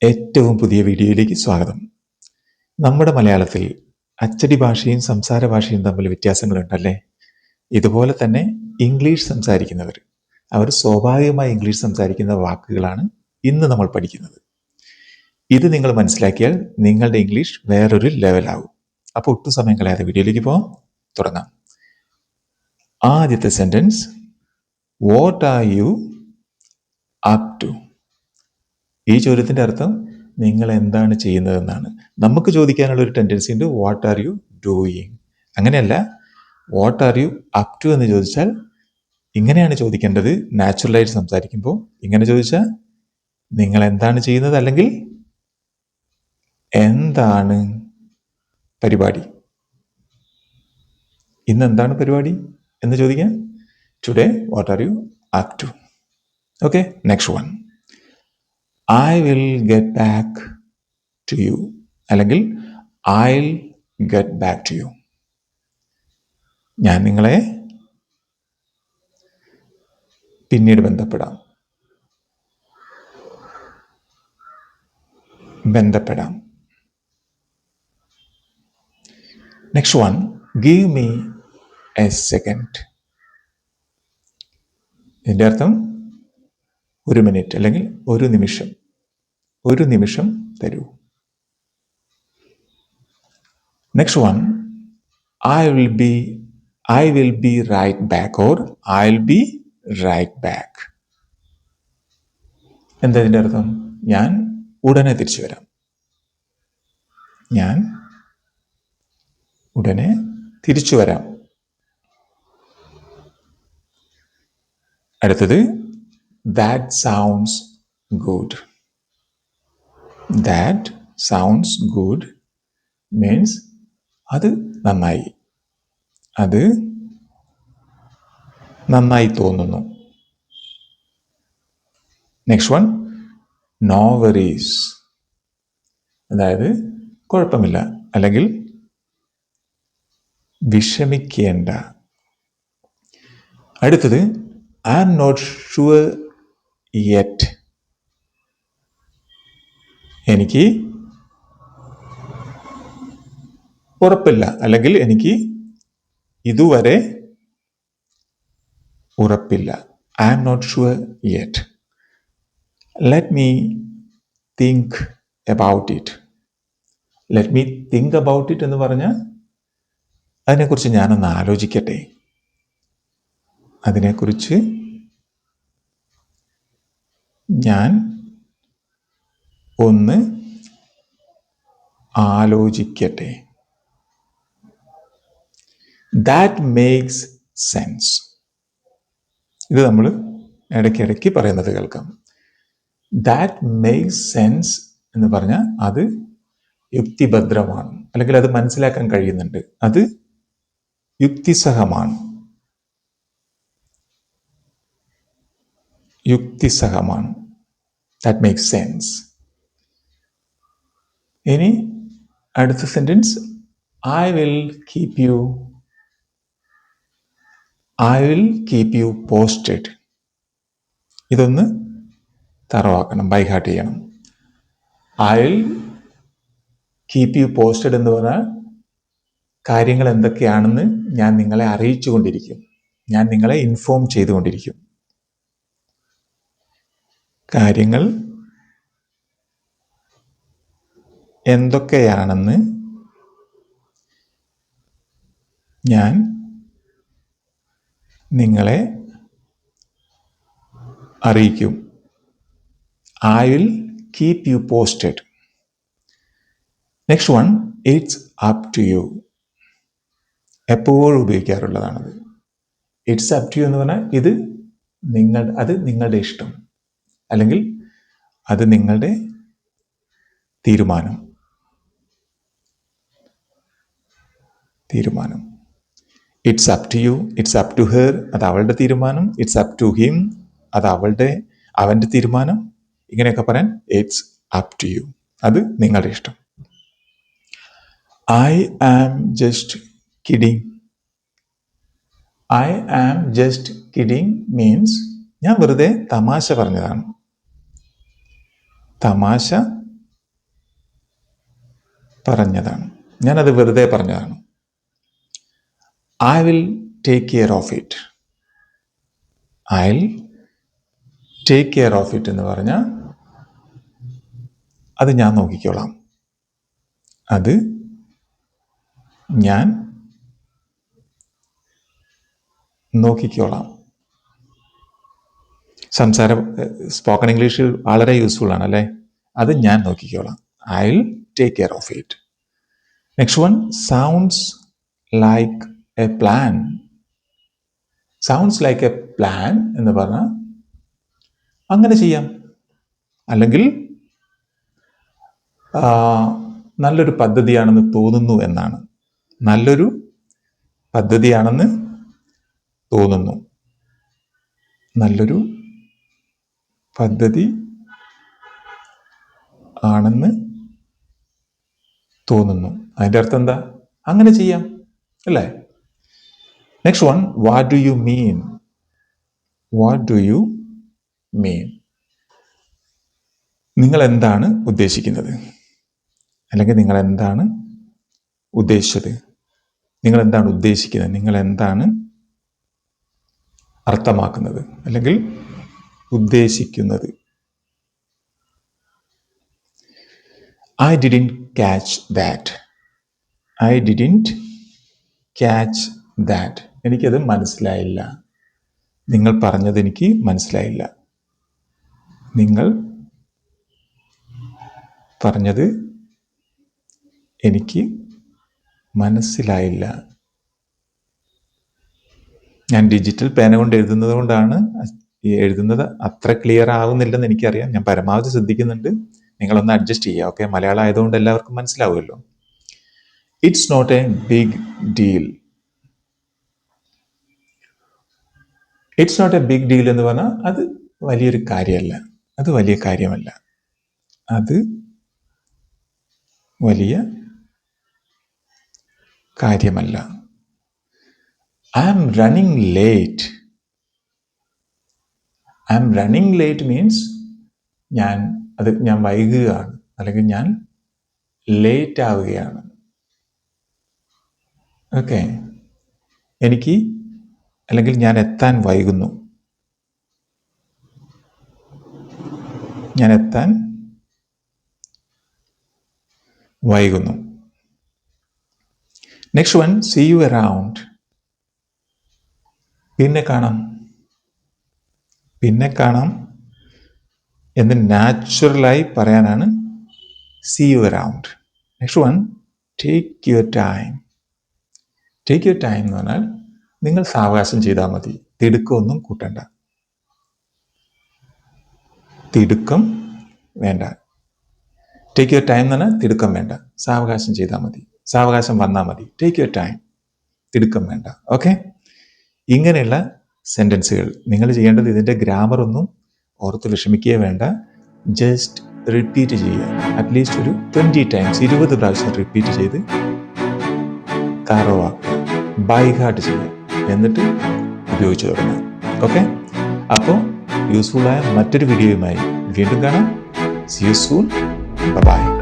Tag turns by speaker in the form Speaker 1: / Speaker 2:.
Speaker 1: ഏറ്റവും പുതിയ വീഡിയോയിലേക്ക് സ്വാഗതം. നമ്മുടെ മലയാളത്തിൽ അച്ചടി ഭാഷയും സംസാര ഭാഷയും തമ്മിൽ വ്യത്യാസങ്ങളുണ്ടല്ലേ? ഇതുപോലെ തന്നെ ഇംഗ്ലീഷ് സംസാരിക്കുന്നവർ അവർ സ്വാഭാവികമായി ഇംഗ്ലീഷ് സംസാരിക്കുന്ന വാക്കുകളാണ് ഇന്ന് നമ്മൾ പഠിക്കുന്നത്. ഇത് നിങ്ങൾ മനസ്സിലാക്കിയാൽ നിങ്ങളുടെ ഇംഗ്ലീഷ് വേറൊരു ലെവലാകും. അപ്പോൾ ഒട്ടും സമയം കളയാതെ വീഡിയോയിലേക്ക് പോകാം, തുടങ്ങാം. ആദ്യത്തെ sentence, what are you up to? ഈ ചോദ്യത്തിൻ്റെ അർത്ഥം നിങ്ങൾ എന്താണ് ചെയ്യുന്നതെന്നാണ്. നമുക്ക് ചോദിക്കാനുള്ള ഒരു ടെൻഡൻസി ഉണ്ട്, വാട്ട് ആർ യു ഡൂയിങ്. അങ്ങനെയല്ല, what are you up to എന്ന് ചോദിച്ചാൽ ഇങ്ങനെയാണ് ചോദിക്കേണ്ടത്. നാച്ചുറലായിട്ട് സംസാരിക്കുമ്പോൾ ഇങ്ങനെ ചോദിച്ചാൽ നിങ്ങൾ എന്താണ് ചെയ്യുന്നത്, അല്ലെങ്കിൽ എന്താണ് പരിപാടി, ഇന്ന് എന്താണ് പരിപാടി എന്ന് ചോദിക്കാം. Today what are you up to. Okay, next one, I will get back to you, അല്ലെങ്കിൽ I'll get back to you. ഞാൻ നിങ്ങളെ പിന്നീട് ബന്ധപ്പെടാം. Next one, give me a second. ഇതിൻ്റെ അർത്ഥം ഒരു മിനിറ്റ് അല്ലെങ്കിൽ ഒരു നിമിഷം തരൂ. Next one, I will be right back or I'll be right back. എന്താ ഇതിൻ്റെ അർത്ഥം? ഞാൻ ഉടനെ തിരിച്ചു വരാം. അടുത്തത്, that sounds good means അത് നന്നായി തോന്നുന്നു. നെക്സ്റ്റ് വൺ, നോ വറീസ്, അതായത് കുഴപ്പമില്ല അല്ലെങ്കിൽ വിഷമിക്കേണ്ട. അടുത്തത്, I am not sure yet, എനിക്ക് ഉറപ്പില്ല അല്ലെങ്കിൽ എനിക്ക് ഇതുവരെ ഉറപ്പില്ല. I am not sure yet. Let me think about it. എന്ന് പറഞ്ഞാൽ അതിനെക്കുറിച്ച് ഞാനൊന്ന് ആലോചിക്കട്ടെ. That makes sense. ഇത് നമ്മൾ ഇടയ്ക്കിടയ്ക്ക് പറയുന്നത് കേൾക്കാം. ദാറ്റ് മേക്സ് സെൻസ് എന്ന് പറഞ്ഞാൽ അത് യുക്തിഭദ്രമാണ്, അല്ലെങ്കിൽ അത് മനസ്സിലാക്കാൻ കഴിയുന്നുണ്ട്, അത് യുക്തിസഹമാണ്. That makes sense. ഇനി അടുത്ത sentence, I will keep you posted. ഇതൊന്ന് തറവാക്കണം, ബൈഹാർട്ട് ചെയ്യണം. I will keep you posted എന്ന് പറഞ്ഞാൽ കാര്യങ്ങൾ എന്തൊക്കെയാണെന്ന് ഞാൻ നിങ്ങളെ അറിയിച്ചുകൊണ്ടിരിക്കും, ഞാൻ നിങ്ങളെ ഇൻഫോം ചെയ്തുകൊണ്ടിരിക്കും. കാര്യങ്ങൾ എന്തൊക്കെയാണെന്ന് ഞാൻ നിങ്ങളെ അറിയിക്കും. I will keep you posted. Next one, it's up to you. എപ്പോഴും ഉപയോഗിക്കാറുള്ളതാണത്. ഇറ്റ്സ് അപ് ടു യു എന്ന് പറഞ്ഞാൽ അത് നിങ്ങളുടെ ഇഷ്ടം, അല്ലെങ്കിൽ അത് നിങ്ങളുടെ തീരുമാനം. It's up to you, it's up to her, അത് അവളുടെ തീരുമാനം. ഇറ്റ്സ് അപ് ടു ഹിം, അത് അവൻ്റെ തീരുമാനം. ഇങ്ങനെയൊക്കെ പറയാൻ ഇറ്റ്സ് അപ് ടു യു, അത് നിങ്ങളുടെ ഇഷ്ടം. I am just kidding means ഞാൻ വെറുതെ തമാശ പറഞ്ഞതാണ്. തമാശ പറഞ്ഞതാണ്. ഞാനത് വെറുതെ പറഞ്ഞതാണ്. I will take care of it. I will take care of it എന്ന് പറഞ്ഞാൽ അത് ഞാൻ നോക്കിക്കോളാം. അത് ഞാൻ നോക്കിക്കോളാം. സ്പോക്കൺ ഇംഗ്ലീഷിൽ വളരെ യൂസ്ഫുൾ ആണ് അല്ലേ? അത് ഞാൻ നോക്കിക്കോളാം. I will take care of it. Next one, sounds like A plan. Sounds like A plan എന്ന് പറഞ്ഞാൽ അങ്ങനെ ചെയ്യാം, അല്ലെങ്കിൽ നല്ലൊരു പദ്ധതിയാണെന്ന് തോന്നുന്നു എന്നാണ്. നല്ലൊരു പദ്ധതിയാണെന്ന് തോന്നുന്നു. നല്ലൊരു പദ്ധതി ആണെന്ന് തോന്നുന്നു. അതിൻ്റെ അർത്ഥം എന്താ? അങ്ങനെ ചെയ്യാം അല്ലേ? Next one, what do you mean. What do you mean? നിങ്ങൾ എന്താണ് ഉദ്ദേശിക്കുന്നത്? അല്ലെങ്കിൽ നിങ്ങൾ എന്താണ് ഉദ്ദേശിച്ചത്? നിങ്ങൾ എന്താണ് ഉദ്ദേശിക്കുന്നത്? നിങ്ങൾ എന്താണ് അർത്ഥമാക്കുന്നത് അല്ലെങ്കിൽ ഉദ്ദേശിക്കുന്നത്? I didn't catch that. I didn't catch that. എനിക്കത് മനസ്സിലായില്ല. നിങ്ങൾ പറഞ്ഞത് എനിക്ക് മനസ്സിലായില്ല. നിങ്ങൾ പറഞ്ഞത് എനിക്ക് മനസ്സിലായില്ല. ഞാൻ ഡിജിറ്റൽ പേന കൊണ്ട് എഴുതുന്നത് കൊണ്ടാണ് എഴുതുന്നത് അത്ര ക്ലിയർ ആവുന്നില്ലെന്ന് എനിക്കറിയാം. ഞാൻ പരമാവധി ശ്രദ്ധിക്കുന്നുണ്ട്. നിങ്ങളൊന്ന് അഡ്ജസ്റ്റ് ചെയ്യുക. ഓക്കെ, മലയാളം ആയതുകൊണ്ട് എല്ലാവർക്കും മനസ്സിലാവുമല്ലോ. It's not a big deal. It's not a big deal എന്ന് പറഞ്ഞാൽ അത് വലിയൊരു കാര്യമല്ല. അത് വലിയ കാര്യമല്ല. അത് വലിയ കാര്യമല്ല. I am running late. I am running late means ഞാൻ വൈകുകയാണ്, അല്ലെങ്കിൽ ഞാൻ ലേറ്റ് ആവുകയാണ്. ഓക്കെ, എനിക്ക് അല്ലെങ്കിൽ ഞാൻ എത്താൻ വൈകുന്നു. ഞാൻ എത്താൻ വൈകുന്നു. Next one, see you around. പിന്നെ കാണാം. പിന്നെ കാണാം എന്ന് നാച്ചുറലായി പറയാനാണ് see you around. Next one, take your time. Take your time എന്ന് പറഞ്ഞാൽ നിങ്ങൾ സാവകാശം ചെയ്താൽ മതി. തിടുക്കമൊന്നും കൂട്ടണ്ട. തിടുക്കം വേണ്ട. ടേക്ക് യുവർ ടൈം എന്ന് പറഞ്ഞാൽ തിടുക്കം വേണ്ട. സാവകാശം ചെയ്താൽ മതി. സാവകാശം വന്നാൽ മതി. Take your time. തിടുക്കം വേണ്ട. ഓക്കെ, ഇങ്ങനെയുള്ള സെൻറ്റൻസുകൾ നിങ്ങൾ ചെയ്യേണ്ടത് ഇതിൻ്റെ ഗ്രാമർ ഒന്നും ഓർത്ത് വിഷമിക്കുകയേ വേണ്ട. ജസ്റ്റ് റിപ്പീറ്റ് ചെയ്യുക. അറ്റ്ലീസ്റ്റ് ഒരു 20 ടൈംസ്, 20 പ്രാവശ്യം റിപ്പീറ്റ് ചെയ്ത് താറോവാക്കുക, ബൈ ഹാർട്ട് ചെയ്യുക. എന്നിട്ട് ഉപയോഗിച്ച് തുടങ്ങുക. ഓക്കെ, അപ്പോൾ യൂസ്ഫുള്ളായ മറ്റൊരു വീഡിയോയുമായി വീണ്ടും കാണാം. See you soon. Bye-bye.